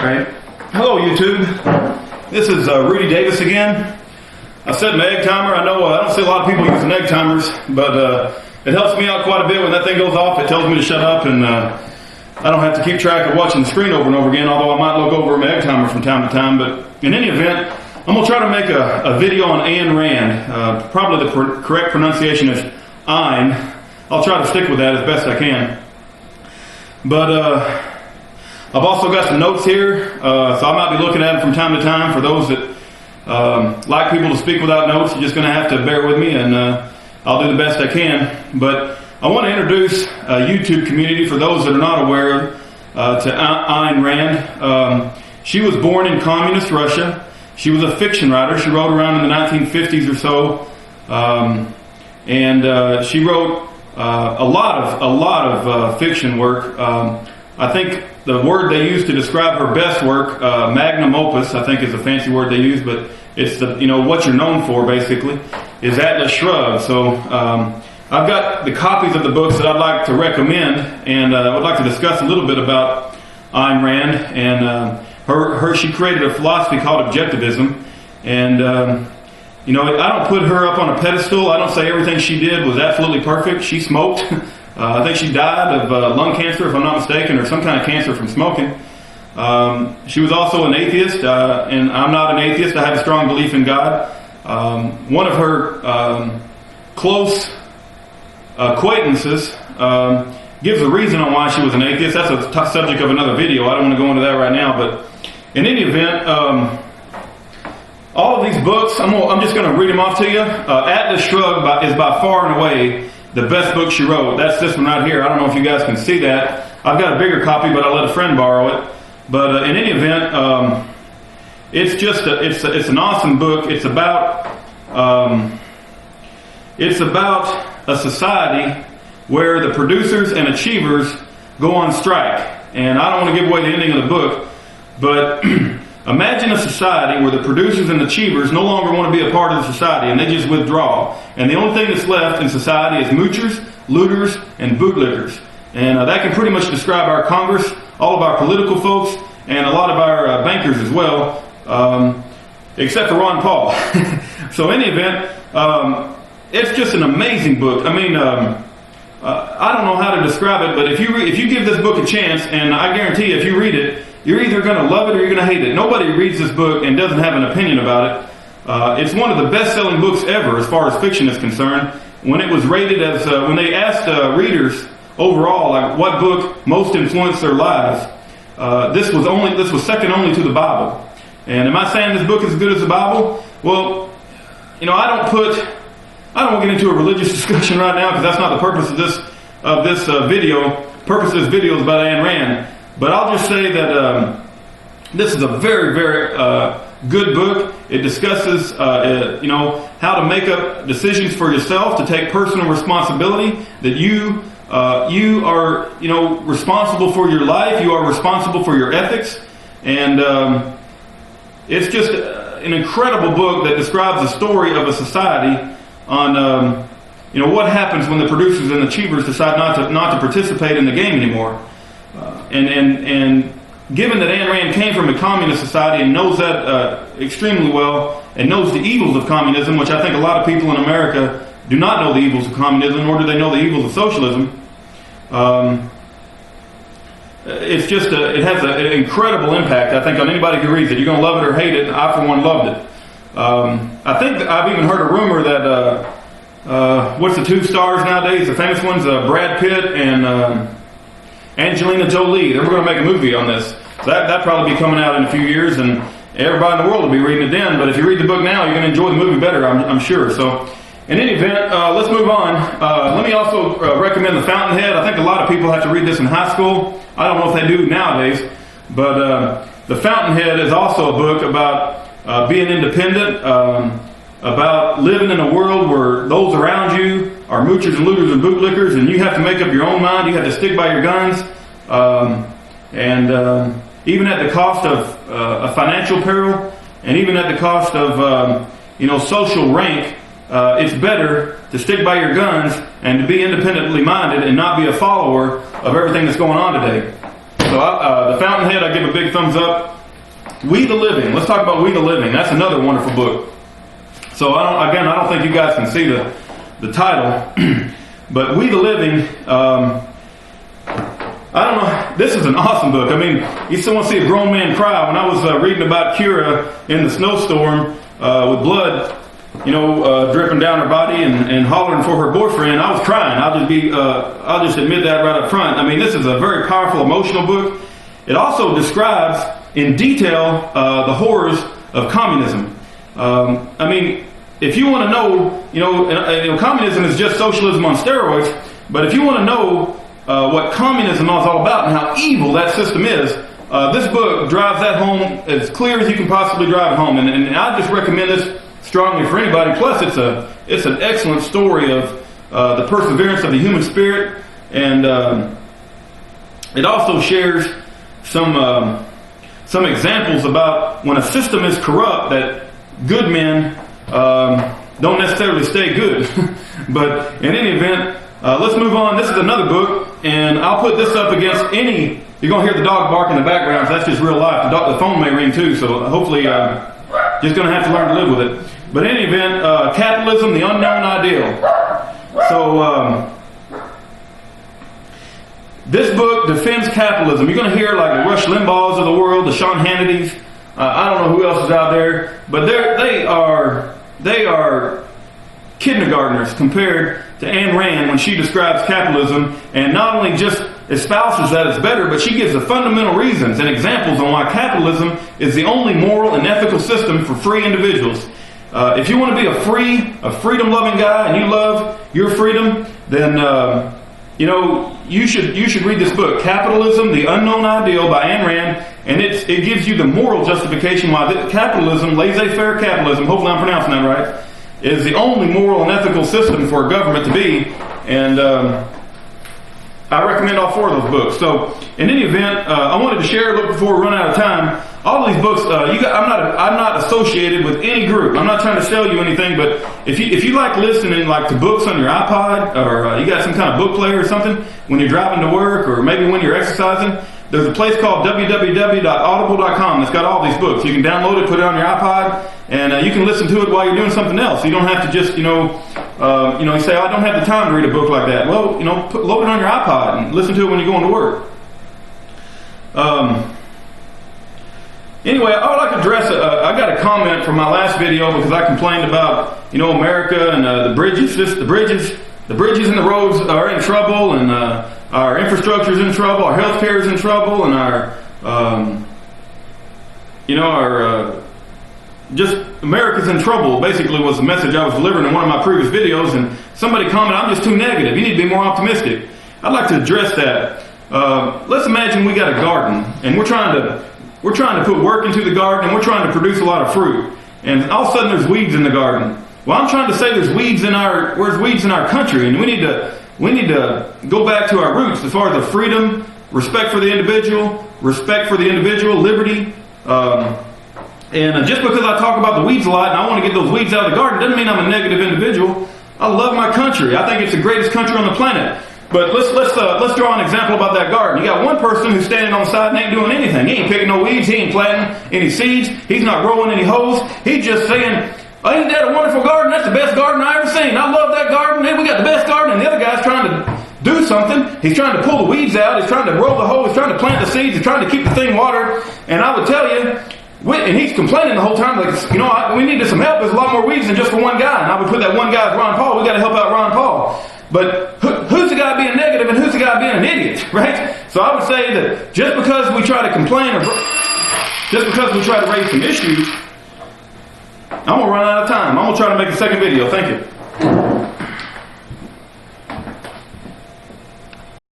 Right. Hello, YouTube. This is Rudy Davis again. I set my egg timer. I know I don't see a lot of people using egg timers, but it helps me out quite a bit. When that thing goes off, it tells me to shut up, and I don't have to keep track of watching the screen over and over again, although I might look over my egg timer from time to time. But in any event, I'm going to try to make a video on Ayn Rand. Probably the correct pronunciation is Ayn. I'll try to stick with that as best I can. But I've also got some notes here, so I might be looking at them from time to time. For those that like people to speak without notes, you're just going to have to bear with me, and I'll do the best I can. But I want to introduce a YouTube community for those that are not aware to Ayn Rand. She was born in communist Russia. She was a fiction writer. She wrote around in the 1950s or so, and she wrote a lot of fiction work. I think the word they use to describe her best work, magnum opus, I think is a fancy word they use, but it's the what you're known for basically, is Atlas Shrugged. So I've got the copies of the books that I'd like to recommend, and I would like to discuss a little bit about Ayn Rand and she created a philosophy called objectivism, and I don't put her up on a pedestal. I don't say everything she did was absolutely perfect. She smoked. I think she died of lung cancer, if I'm not mistaken, or some kind of cancer from smoking. She was also an atheist, and I'm not an atheist. I have a strong belief in God. One of her close acquaintances gives a reason on why she was an atheist. That's a subject of another video. I don't want to go into that right now, but in any event, all of these books, I'm just going to read them off to you. Atlas Shrugged is by far and away the best book she wrote. That's this one right here. I don't know if you guys can see that. I've got a bigger copy, but I let a friend borrow it. But in any event, it's just it's an awesome book. It's about a society where the producers and achievers go on strike. And I don't want to give away the ending of the book, but imagine a society where the producers and achievers no longer want to be a part of the society, and they just withdraw. And the only thing that's left in society is moochers, looters, and bootlickers. And that can pretty much describe our Congress, all of our political folks, and a lot of our bankers as well, except for Ron Paul. So in any event, it's just an amazing book. I mean, I don't know how to describe it, but if you give this book a chance, and I guarantee you, if you read it, you're either going to love it or you're going to hate it. Nobody reads this book and doesn't have an opinion about it. It's one of the best-selling books ever as far as fiction is concerned. When it was rated as, when they asked readers overall, like what book most influenced their lives, this was second only to the Bible. And am I saying this book is as good as the Bible? Well, I don't want to get into a religious discussion right now, because that's not the purpose of this video. The purpose of this video is about Ayn Rand. But I'll just say that this is a very, very good book. It discusses, how to make up decisions for yourself, to take personal responsibility, that you are, responsible for your life. You are responsible for your ethics. And it's just an incredible book that describes the story of a society on, what happens when the producers and achievers decide not to participate in the game anymore. And given that Ayn Rand came from a communist society and knows that extremely well, and knows the evils of communism, which I think a lot of people in America do not know the evils of communism, nor do they know the evils of socialism. It has an incredible impact, I think, on anybody who reads it. You're going to love it or hate it. I, for one, loved it. I think I've even heard a rumor that what's the two stars nowadays, the famous ones, Brad Pitt and Angelina Jolie. They're going to make a movie on this. So that'll probably be coming out in a few years, and everybody in the world will be reading it then. But if you read the book now, you're going to enjoy the movie better, I'm sure. So in any event, let's move on. Let me also recommend The Fountainhead. I think a lot of people have to read this in high school. I don't know if they do nowadays. But The Fountainhead is also a book about being independent, about living in a world where those around you are moochers and looters and bootlickers, and you have to make up your own mind. You have to stick by your guns, and even at the cost of a financial peril, and even at the cost of social rank, it's better to stick by your guns and to be independently minded and not be a follower of everything that's going on today. So The Fountainhead, I give a big thumbs up. We the Living. Let's talk about We the Living. That's another wonderful book. So I don't think you guys can see the title, but We the Living. I don't know. This is an awesome book. I mean, you still want to see a grown man cry. When I was reading about Kira in the snowstorm with blood, dripping down her body and hollering for her boyfriend, I was crying. I'll just admit that right up front. I mean, this is a very powerful, emotional book. It also describes in detail the horrors of communism. I mean, if you want to know, communism is just socialism on steroids. But if you want to know what communism is all about and how evil that system is, this book drives that home as clear as you can possibly drive it home. And I just recommend this strongly for anybody. Plus, it's an excellent story of the perseverance of the human spirit, and it also shares some examples about when a system is corrupt, that good men don't necessarily stay good. But in any event, let's move on. This is another book, and I'll put this up against any. You're going to hear the dog bark in the background, so that's just real life. The phone may ring too, so hopefully just going to have to learn to live with it. But in any event, Capitalism, the Unknown Ideal. So this book defends capitalism. You're going to hear like the Rush Limbaughs of the world, the Sean Hannitys. I don't know who else is out there, but they are kindergartners compared to Ayn Rand when she describes capitalism, and not only just espouses that it's better, but she gives the fundamental reasons and examples on why capitalism is the only moral and ethical system for free individuals. If you want to be a freedom-loving guy and you love your freedom, then you should read this book, Capitalism: The Unknown Ideal by Ayn Rand, and it gives you the moral justification why capitalism, laissez-faire capitalism, hopefully I'm pronouncing that right, is the only moral and ethical system for a government to be. And I recommend all four of those books. So in any event, I wanted to share a little before we run out of time. All of these books, I'm not associated with any group. I'm not trying to sell you anything, but if you like listening to books on your iPod, or you got some kind of book player or something when you're driving to work, or maybe when you're exercising, there's a place called www.audible.com that's got all these books. You can download it, put it on your iPod, and you can listen to it while you're doing something else. You don't have to just, you say, I don't have the time to read a book like that. Well, load it on your iPod and listen to it when you're going to work. Anyway, I would like to address, I got a comment from my last video because I complained about, America and the bridges. The bridges and the roads are in trouble, and our infrastructure is in trouble, our healthcare is in trouble, and just America's in trouble, basically was the message I was delivering in one of my previous videos. And somebody commented, I'm just too negative. You need to be more optimistic. I'd like to address that. Let's imagine we got a garden, and we're trying to put work into the garden, and we're trying to produce a lot of fruit. And all of a sudden there's weeds in the garden. Well, I'm trying to say there's weeds in our country, and we need to go back to our roots as far as the freedom, respect for the individual, liberty. And just because I talk about the weeds a lot and I want to get those weeds out of the garden doesn't mean I'm a negative individual. I love my country. I think it's the greatest country on the planet. But let's draw an example about that garden. You got one person who's standing on the side and ain't doing anything. He ain't picking no weeds. He ain't planting any seeds. He's not growing any hoes. He's just saying, ain't that a wonderful garden? That's the best garden I ever seen. I love that garden. Man, we got the best garden. And the other guy's trying to do something. He's trying to pull the weeds out. He's trying to roll the hoe. He's trying to plant the seeds. He's trying to keep the thing watered. And I would tell you, and he's complaining the whole time, like, we need some help. There's a lot more weeds than just for one guy. And I would put that one guy as Ron Paul. We got to help out Ron Paul. But who's the guy being negative and who's the guy being an idiot, right? So I would say that just because we try to complain or just because we try to raise some issues, I'm going to run out of time. I'm going to try to make a second video. Thank you.